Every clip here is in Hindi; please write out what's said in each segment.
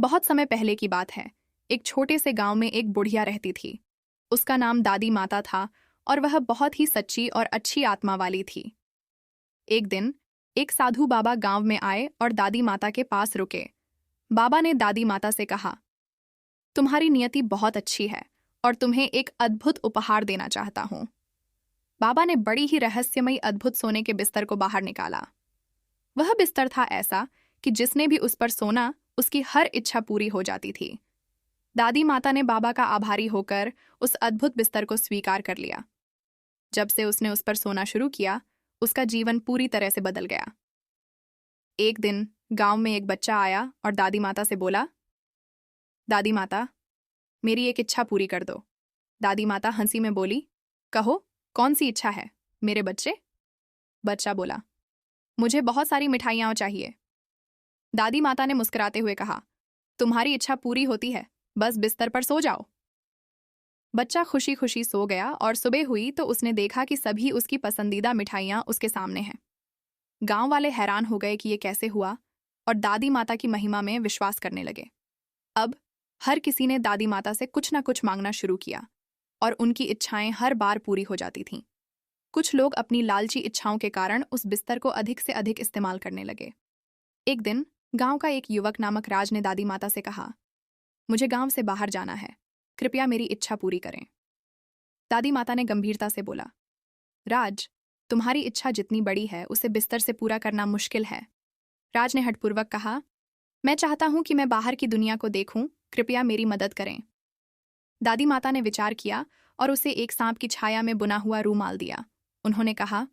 बहुत समय पहले की बात है। एक छोटे से गांव में एक बुढ़िया रहती थी। उसका नाम दादी माता था और वह बहुत ही सच्ची और अच्छी आत्मा वाली थी। एक दिन एक साधु बाबा गांव में आए और दादी माता के पास रुके। बाबा ने दादी माता से कहा, तुम्हारी नियति बहुत अच्छी है और तुम्हें एक अद्भुत उपहार देना चाहता हूं। बाबा ने बड़ी ही रहस्यमयी अद्भुत सोने के बिस्तर को बाहर निकाला। वह बिस्तर था ऐसा कि जिसने भी उस पर सोना उसकी हर इच्छा पूरी हो जाती थी। दादी माता ने बाबा का आभारी होकर उस अद्भुत बिस्तर को स्वीकार कर लिया। जब से उसने उस पर सोना शुरू किया, उसका जीवन पूरी तरह से बदल गया। एक दिन गांव में एक बच्चा आया और दादी माता से बोला, दादी माता, मेरी एक इच्छा पूरी कर दो। दादी माता हंसी में बोली, कहो, कौन सी इच्छा है मेरे बच्चे? बच्चा बोला, मुझे बहुत सारी मिठाइयाँ चाहिए। दादी माता ने मुस्कुराते हुए कहा, तुम्हारी इच्छा पूरी होती है, बस बिस्तर पर सो जाओ। बच्चा खुशी खुशी सो गया और सुबह हुई तो उसने देखा कि सभी उसकी पसंदीदा मिठाइयाँ उसके सामने हैं। गांव वाले हैरान हो गए कि ये कैसे हुआ और दादी माता की महिमा में विश्वास करने लगे। अब हर किसी ने दादी माता से कुछ न कुछ मांगना शुरू किया और उनकी इच्छाएं हर बार पूरी हो जाती थीं। कुछ लोग अपनी लालची इच्छाओं के कारण उस बिस्तर को अधिक से अधिक इस्तेमाल करने लगे। एक दिन गांव का एक युवक नामक राज ने दादी माता से कहा, मुझे गांव से बाहर जाना है, कृपया मेरी इच्छा पूरी करें। दादी माता ने गंभीरता से बोला, राज, तुम्हारी इच्छा जितनी बड़ी है उसे बिस्तर से पूरा करना मुश्किल है। राज ने हठपूर्वक कहा, मैं चाहता हूं कि मैं बाहर की दुनिया को देखूं, कृपया मेरी मदद करें। दादी माता ने विचार किया और उसे एक सांप की छाया में बुना हुआ रूमाल दिया। उन्होंने कहा,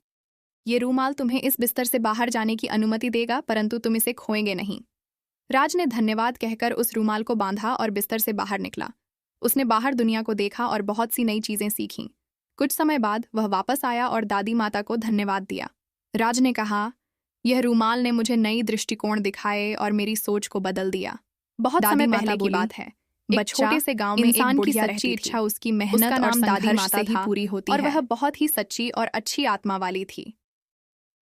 ये रूमाल तुम्हें इस बिस्तर से बाहर जाने की अनुमति देगा, परंतु तुम इसे खोएंगे नहीं। राज ने धन्यवाद कहकर उस रूमाल को बांधा और बिस्तर से बाहर निकला। उसने बाहर दुनिया को देखा और बहुत सी नई चीजें सीखीं। कुछ समय बाद वह वापस आया और दादी माता को धन्यवाद दिया। राज ने कहा, यह रूमाल ने मुझे नई दृष्टिकोण दिखाए और मेरी सोच को बदल दिया। बहुत समय पहले की बात है। एक छोटे से गांव में इंसान की सच्ची इच्छा उसकी मेहनत और संघर्ष से ही पूरी होती है और वह बहुत ही सच्ची और अच्छी आत्मा वाली थी।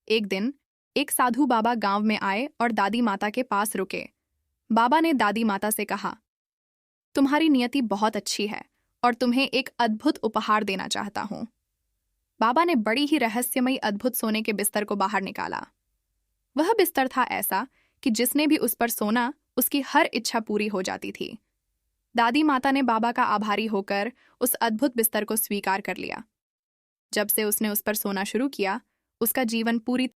एक दिन एक साधु बाबा गांव में आए और दादी माता के पास रुके। बाबा ने दादी माता से कहा, तुम्हारी नियति बहुत अच्छी है और तुम्हें एक अद्भुत उपहार देना चाहता हूं। बाबा ने बड़ी ही रहस्यमयी अद्भुत सोने के बिस्तर को बाहर निकाला। वह बिस्तर था ऐसा कि जिसने भी उस पर सोना उसकी हर इच्छा पूरी हो जाती थी। दादी माता ने बाबा का आभारी होकर उस अद्भुत बिस्तर को स्वीकार कर लिया। जब से उसने उस पर सोना शुरू किया, उसका जीवन पूरी